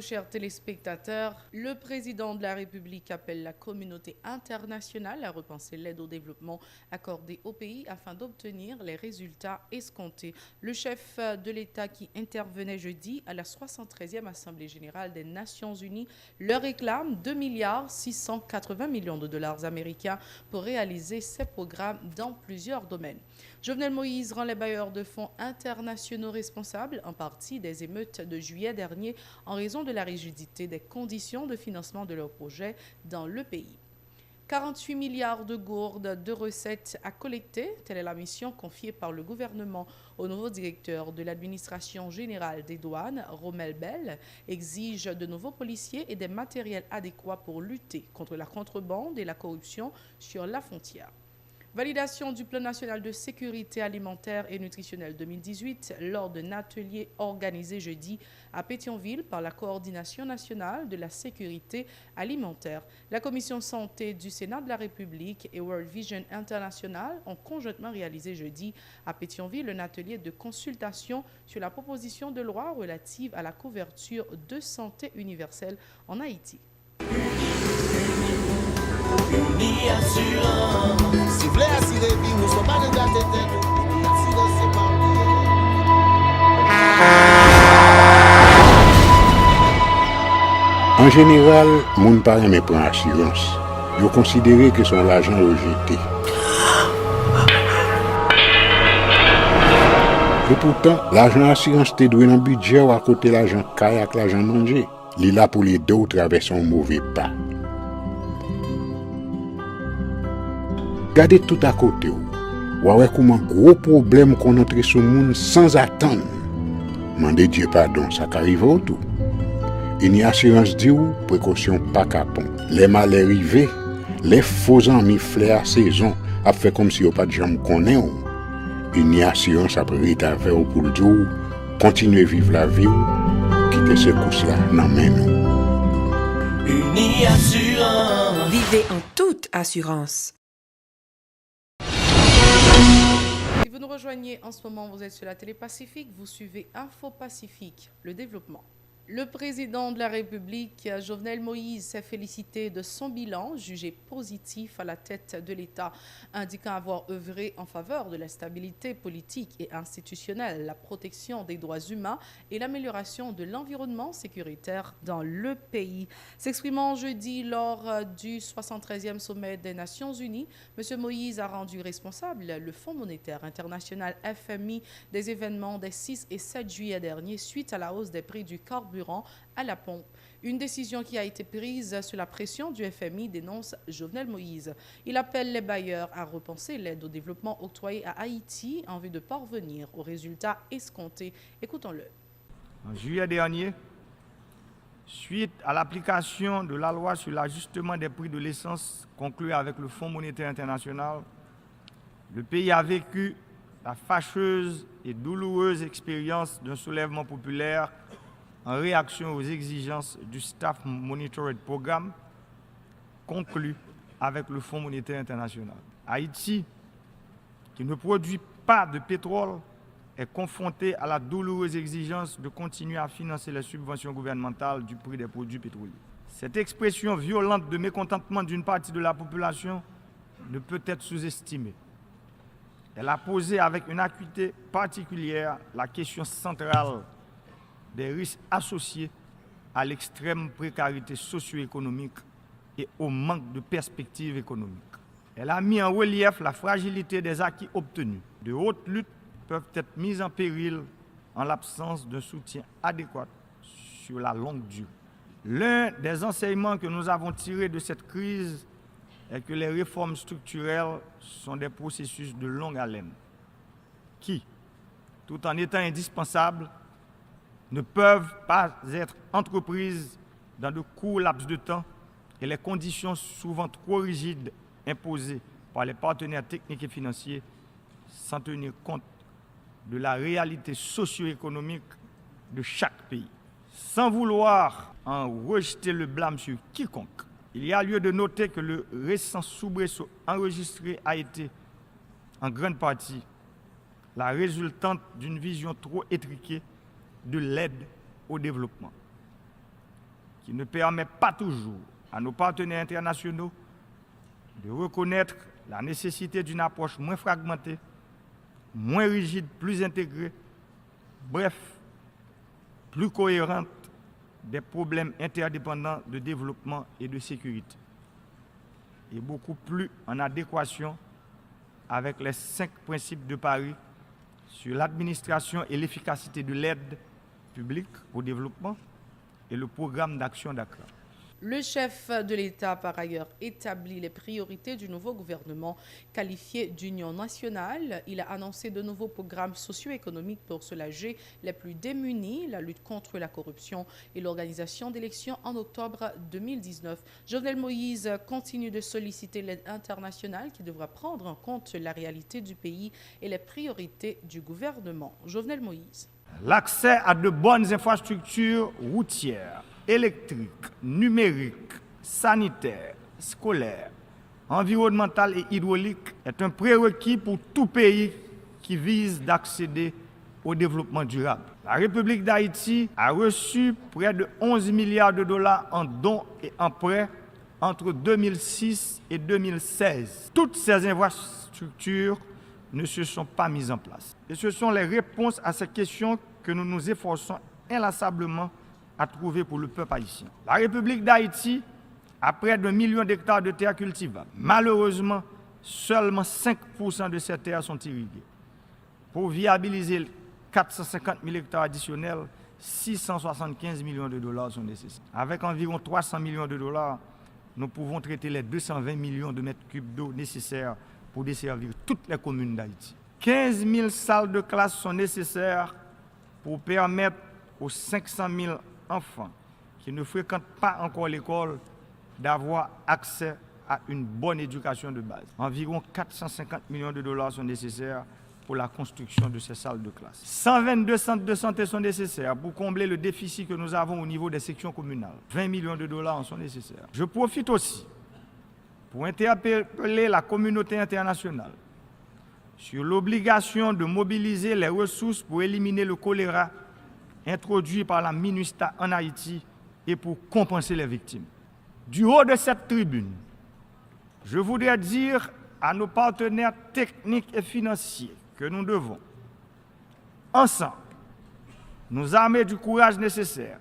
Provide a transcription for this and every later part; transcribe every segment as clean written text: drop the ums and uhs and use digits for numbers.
chers téléspectateurs. Le président de la République appelle la communauté internationale à repenser l'aide au développement accordée au pays afin d'obtenir les résultats escomptés. Le chef de l'État qui intervenait jeudi à la 73e Assemblée générale des Nations unies leur réclame 2,680 milliards de dollars américains pour réaliser ces programmes dans plusieurs domaines. Jovenel Moïse rend les bailleurs de fonds internationaux responsables en partie des émeutes de juillet dernier en raison de la rigidité des conditions de financement de leurs projets dans le pays. 48 milliards de gourdes de recettes à collecter, telle est la mission confiée par le gouvernement au nouveau directeur de l'administration générale des douanes, Romel Bell, exige de nouveaux policiers et des matériels adéquats pour lutter contre la contrebande et la corruption sur la frontière. Validation du Plan national de sécurité alimentaire et nutritionnelle 2018 lors d'un atelier organisé jeudi à Pétionville par la Coordination nationale de la sécurité alimentaire. La Commission santé du Sénat de la République et World Vision International ont conjointement réalisé jeudi à Pétionville un atelier de consultation sur la proposition de loi relative à la couverture de santé universelle en Haïti. En général, moun pa reme pran assurance. Yo considéré que son l'argent rejeté. Et pourtant, l'argent assurance te doué dans budget ou à côté l'argent caille avec l'argent manger. Li là pour les deux traverser un mauvais pas. Gardez tout à côté. Ou ouais comment gros problème qu'on entre sur monde sans attendre. Mandez Dieu pardon, ça qu'arrive au tout. Une assurance dit ou précaution pas capon. Les mal arrivés, les faux amis flair saison a fait comme si on pas de jambe connaît. Une assurance après rétaver ou pour le dire continuer vivre la vie quitter ce course là dans main nous. Une assurance. Vivez en toute assurance. Si vous nous rejoignez en ce moment, vous êtes sur la télé Pacifique, vous suivez Info Pacifique, le développement. Le président de la République, Jovenel Moïse, s'est félicité de son bilan, jugé positif à la tête de l'État, indiquant avoir œuvré en faveur de la stabilité politique et institutionnelle, la protection des droits humains et l'amélioration de l'environnement sécuritaire dans le pays. S'exprimant jeudi lors du 73e sommet des Nations Unies, M. Moïse a rendu responsable le Fonds monétaire international FMI des événements des 6 et 7 juillet dernier suite à la hausse des prix du carburant à la pompe. Une décision qui a été prise sous la pression du FMI, dénonce Jovenel Moïse. Il appelle les bailleurs à repenser l'aide au développement octroyée à Haïti en vue de parvenir aux résultats escomptés. Écoutons-le. En juillet dernier, suite à l'application de la loi sur l'ajustement des prix de l'essence conclue avec le Fonds monétaire international, le pays a vécu la fâcheuse et douloureuse expérience d'un soulèvement populaire en réaction aux exigences du Staff Monitored Programme conclu avec le Fonds monétaire international. Haïti, qui ne produit pas de pétrole, est confronté à la douloureuse exigence de continuer à financer les subventions gouvernementales du prix des produits pétroliers. Cette expression violente de mécontentement d'une partie de la population ne peut être sous-estimée. Elle a posé avec une acuité particulière la question centrale des risques associés à l'extrême précarité socio-économique et au manque de perspectives économiques. Elle a mis en relief la fragilité des acquis obtenus. De hautes luttes peuvent être mises en péril en l'absence d'un soutien adéquat sur la longue durée. L'un des enseignements que nous avons tirés de cette crise est que les réformes structurelles sont des processus de longue haleine qui, tout en étant indispensables, ne peuvent pas être entreprises dans de courts laps de temps et les conditions souvent trop rigides imposées par les partenaires techniques et financiers sans tenir compte de la réalité socio-économique de chaque pays. Sans vouloir en rejeter le blâme sur quiconque, il y a lieu de noter que le récent soubresaut enregistré a été, en grande partie, la résultante d'une vision trop étriquée de l'aide au développement. qui ne permet pas toujours à nos partenaires internationaux de reconnaître la nécessité d'une approche moins fragmentée, moins rigide, plus intégrée, bref, plus cohérente des problèmes interdépendants de développement et de sécurité, et beaucoup plus en adéquation avec les 5 principes de Paris sur l'administration et l'efficacité de l'aide publique au développement et le programme d'action d'Accra. Le chef de l'État a par ailleurs établi les priorités du nouveau gouvernement qualifié d'union nationale. Il a annoncé de nouveaux programmes socio-économiques pour soulager les plus démunis, la lutte contre la corruption et l'organisation d'élections en octobre 2019. Jovenel Moïse continue de solliciter l'aide internationale qui devra prendre en compte la réalité du pays et les priorités du gouvernement. Jovenel Moïse. L'accès à de bonnes infrastructures routières, électriques, numériques, sanitaires, scolaires, environnementales et hydrauliques est un prérequis pour tout pays qui vise d'accéder au développement durable. La République d'Haïti a reçu près de 11 milliards de dollars en dons et en prêts entre 2006 et 2016. Toutes ces infrastructures ne se sont pas mises en place. Et ce sont les réponses à ces questions que nous nous efforçons inlassablement à trouver pour le peuple haïtien. La République d'Haïti a près d'1 million d'hectares de terres cultivables. Malheureusement, seulement 5% de ces terres sont irriguées. Pour viabiliser 450 000 hectares additionnels, 675 millions de dollars sont nécessaires. Avec environ 300 millions de dollars, nous pouvons traiter les 220 millions de mètres cubes d'eau nécessaires pour desservir toutes les communes d'Haïti. 15 000 salles de classe sont nécessaires pour permettre aux 500 000 enfants qui ne fréquentent pas encore l'école d'avoir accès à une bonne éducation de base. Environ 450 millions de dollars sont nécessaires pour la construction de ces salles de classe. 122 centres de santé sont nécessaires pour combler le déficit que nous avons au niveau des sections communales. 20 millions de dollars en sont nécessaires. Je profite aussi pour interpeller la communauté internationale sur l'obligation de mobiliser les ressources pour éliminer le choléra introduit par la MINUSTAH en Haïti et pour compenser les victimes. Du haut de cette tribune, je voudrais dire à nos partenaires techniques et financiers que nous devons, ensemble, nous armer du courage nécessaire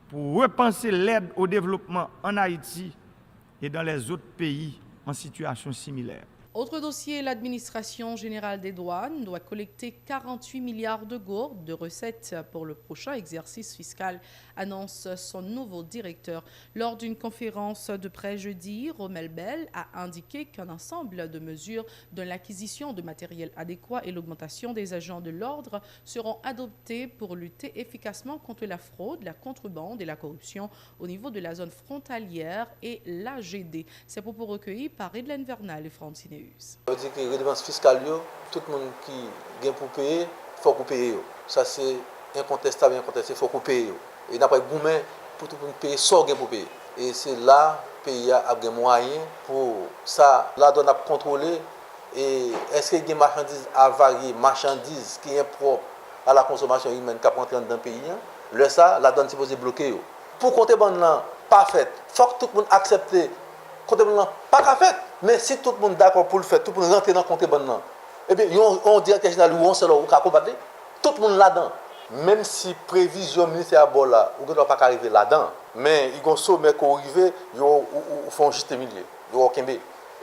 pour repenser l'aide au développement en Haïti et dans les autres pays en situation similaire. Autre dossier, l'administration générale des douanes doit collecter 48 milliards de gourdes de recettes pour le prochain exercice fiscal, annonce son nouveau directeur. Lors d'une conférence de presse jeudi, Romel Bell a indiqué qu'un ensemble de mesures dont l'acquisition de matériel adéquat et l'augmentation des agents de l'ordre seront adoptées pour lutter efficacement contre la fraude, la contrebande et la corruption au niveau de la zone frontalière et l'AGD. C'est propos recueillis par Edlen Vernal et Francine. Ça veut dire que les redevances fiscales, tout le monde qui gagne pour payer, il faut payer. Ça c'est incontestable, il faut payer. Et d'après Goumen, pour tout le monde payer, sans gain pour payer. Et c'est là que le pays a des moyens pour ça. La donne à contrôler. Et est-ce qu'il y a des marchandises avariées, marchandises qui sont propres à la consommation humaine qui rentrent dans le pays? Le ça, la donne est supposée bloquer. Pour compter bon pas fait, il faut que tout le monde accepte. Compter bon pas fait. Mais si tout le monde est d'accord pour le faire, tout le monde rentre dans le compte banque, eh bien, on dit que général ou on seul ou combattre, tout le monde là-dedans. Même si prévision ministère à là, on ne doit pas arriver là-dedans, mais ils ont sommet qu'on arrive, ils font juste milieu, ils ont kembe.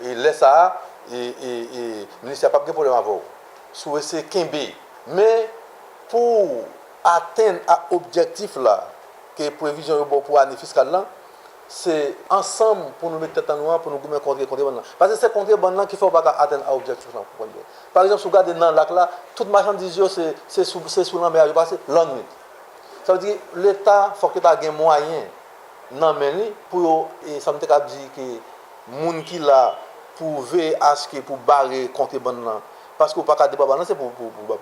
Et laisse ça et ministère pas de problème avec. Sous c'est kembe. Mais pour atteindre l'objectif là que prévision pour l'année fiscale là, c'est ensemble pour nous mettre tête en noir, pour nous contrer contre. Parce que c'est contre bon qui ne faut pas atteindre l'objectif. Par exemple, si vous regardez dans le lac là, toute marchandise c'est sous la mer, parce que l'an nuit. Ça veut dire que l'État faut que tu aies des moyens pour et ça me dit que les gens qui là pour veiller à ce que pour barrer contre bon là. Parce que pas débat c'est pour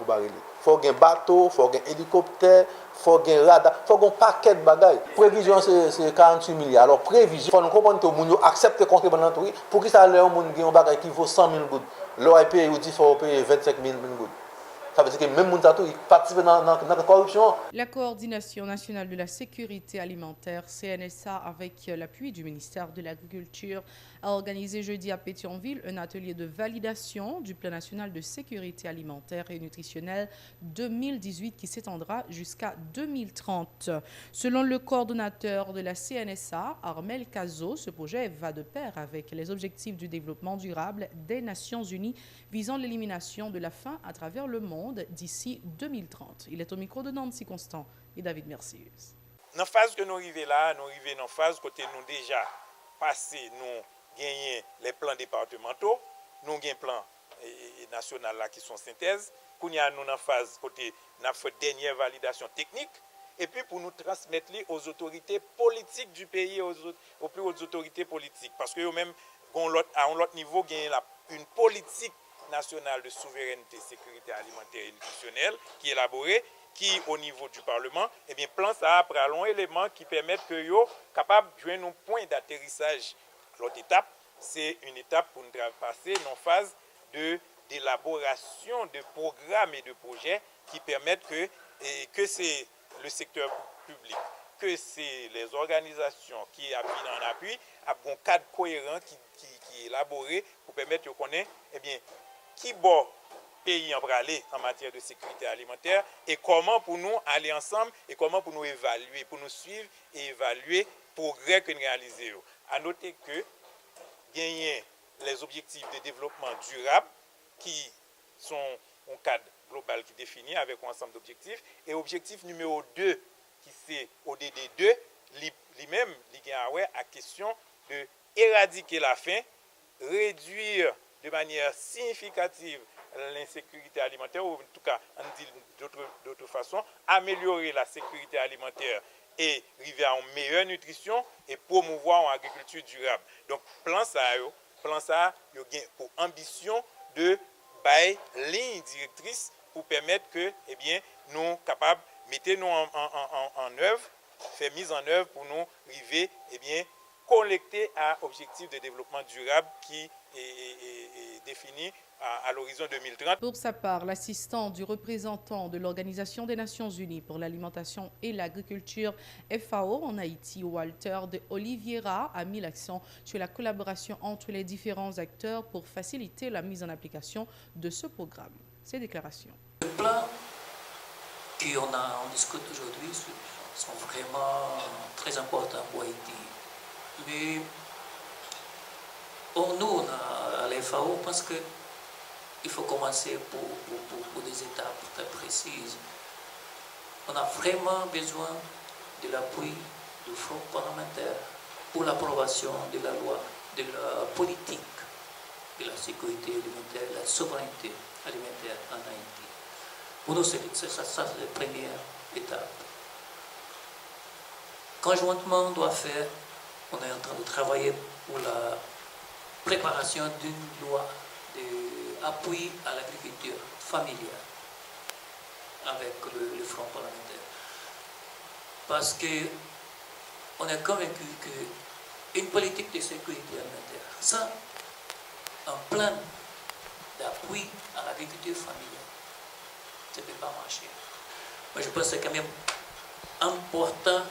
barrer. Il faut un bateau, il faut un hélicoptère, il faut un radar, il faut un paquet de bagages. Prévision c'est 48 milliards. Alors prévision, il faut nous comprendre que les gens acceptent contre bon pour que ça leur monde un bagage qui vaut 100 000 gouttes. Leur paye ou dit faut payer 25 000 gouttes. Ça veut dire que même Mountatou, il participe dans la corruption. La Coordination nationale de la sécurité alimentaire, CNSA, avec l'appui du ministère de l'Agriculture, a organisé jeudi à Pétionville un atelier de validation du Plan national de sécurité alimentaire et nutritionnelle 2018 qui s'étendra jusqu'à 2030. Selon le coordonnateur de la CNSA, Armel Cazot, ce projet va de pair avec les objectifs du développement durable des Nations Unies visant l'élimination de la faim à travers le monde d'ici 2030. Il est au micro de Nancy Constant et David Mercier. Dans la phase que nous arrivons là, nous arrivons dans la phase côté nous déjà passé, nous gagnons les plans départementaux, nous avons un plan national là qui sont synthèse, nous avons une phase côté nous avons fait dernière validation technique et puis pour nous transmettre aux autorités politiques du pays, aux plus hautes autorités politiques parce que eux-mêmes à un autre niveau gagnent une politique nationale de souveraineté, sécurité alimentaire et nutritionnelle qui est élaborée, qui au niveau du Parlement, eh bien, plan ça après un long élément qui permettent que yo capable de jouer nos points d'atterrissage. L'autre étape, c'est une étape pour nous passer dans phase d'élaboration de programmes et de projets qui permettent que c'est le secteur public, que c'est les organisations qui appuient en appui, à un cadre cohérent qui est élaboré pour permettre qu'on ait, eh bien, qui bon pays en aller en matière de sécurité alimentaire et comment pour nous aller ensemble et comment pour nous évaluer, pour nous suivre et évaluer le progrès que nous réalisons. À noter que gagner les objectifs de développement durable qui sont un cadre global qui définit avec un ensemble d'objectifs et objectif numéro 2 qui c'est ODD2 lui-même il a à question de éradiquer la faim, réduire de manière significative l'insécurité alimentaire, ou en tout cas, on dit d'autre façon, améliorer la sécurité alimentaire et arriver à une meilleure nutrition et promouvoir une agriculture durable. Donc, plan ça, il y a pour ambition de bailler ligne directrice pour permettre que, eh bien, nous capables mettre nous en œuvre, faire mise en œuvre pour nous arriver, eh bien, collecter à objectif de développement durable qui est défini à l'horizon 2030. Pour sa part, l'assistant du représentant de l'Organisation des Nations Unies pour l'alimentation et l'agriculture FAO en Haïti, Walter de Oliveira, a mis l'accent sur la collaboration entre les différents acteurs pour faciliter la mise en application de ce programme. Ces déclarations. Les plans qu'on discute aujourd'hui sont vraiment très importants pour Haïti. Mais pour nous, à la FAO, je pense qu'il faut commencer pour des étapes très précises. On a vraiment besoin de l'appui du Front parlementaire pour l'approbation de la loi, de la politique de la sécurité alimentaire, de la souveraineté alimentaire en Haïti. Pour nous, ça c'est la première étape. Conjointement, on doit faire, on est en train de travailler pour la préparation d'une loi d'appui à l'agriculture familiale avec le Front parlementaire. Parce qu'on est convaincu qu'une politique de sécurité alimentaire, sans un plan d'appui à l'agriculture familiale, ça ne peut pas marcher. Moi, je pense que c'est quand même important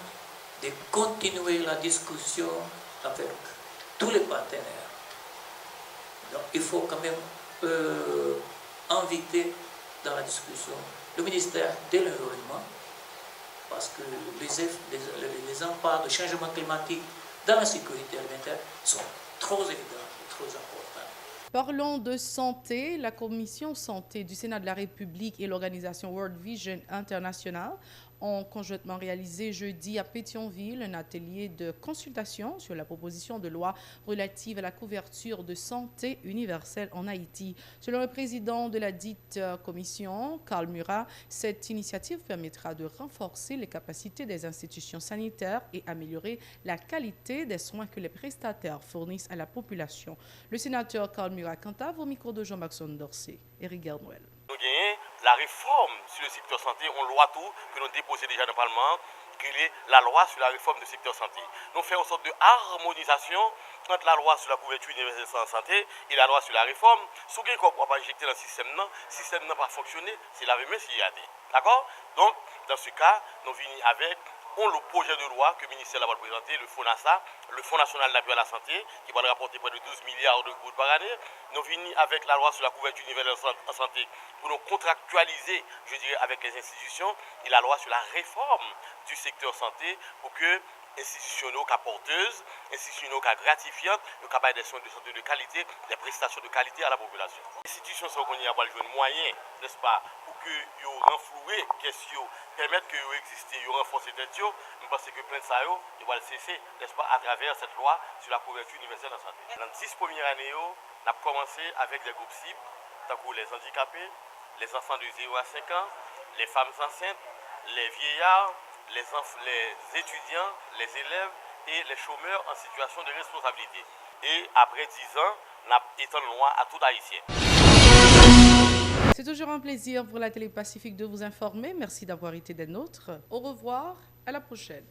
de continuer la discussion avec tous les partenaires. Donc, il faut quand même inviter dans la discussion le ministère de l'Environnement, parce que les impacts du changement climatique dans la sécurité alimentaire sont trop évidents et trop importants. Parlons de santé. La Commission santé du Sénat de la République et l'organisation World Vision International ont conjointement réalisé jeudi à Pétionville un atelier de consultation sur la proposition de loi relative à la couverture de santé universelle en Haïti. Selon le président de la dite commission, Karl Murat, cette initiative permettra de renforcer les capacités des institutions sanitaires et améliorer la qualité des soins que les prestataires fournissent à la population. Le sénateur Karl Murat, quant à au micro de Jean-Maxime Dorsey et Rigard Noël. Nous avons la réforme sur le secteur santé, on loi tout que nous déposé déjà dans le Parlement, la loi sur la réforme du secteur santé. Nous faisons une sorte de harmonisation entre la loi sur la couverture universelle de la santé et la loi sur la réforme. Si vous ne pas injecter dans le système n'a pas fonctionné, c'est la même s'il y a des. D'accord? Donc, dans ce cas, nous venons avec le projet de loi que le ministère va présenter, le FONASA, le Fonds national d'appui à la santé, qui va rapporter près de 12 milliards de gouttes par année. Nous venons avec la loi sur la couverture universelle en santé pour nous contractualiser, je dirais, avec les institutions, et la loi sur la réforme du secteur santé pour que institutionnels porteuses, institutionnels gratifiantes, nous capables des soins de santé de qualité, des prestations de qualité à la population. Les institutions sont qu'on y a besoin de moyens, n'est-ce pas, pour que yo renflouer question, permettre que yo exister, yo renforcer tête yo, je pense que plein de ça yo, il va le cesser, n'est-ce pas, à travers cette loi sur la couverture universelle de la santé. Dans les 6 premières années yo, on a commencé avec des groupes cibles, tant que les handicapés, les enfants de 0 à 5 ans, les femmes enceintes, les vieillards, les étudiants, les élèves et les chômeurs en situation de responsabilité. Et après 10 ans, on a étendu loin à tout Haïtien. C'est toujours un plaisir pour la Télé Pacifique de vous informer. Merci d'avoir été des nôtres. Au revoir, à la prochaine.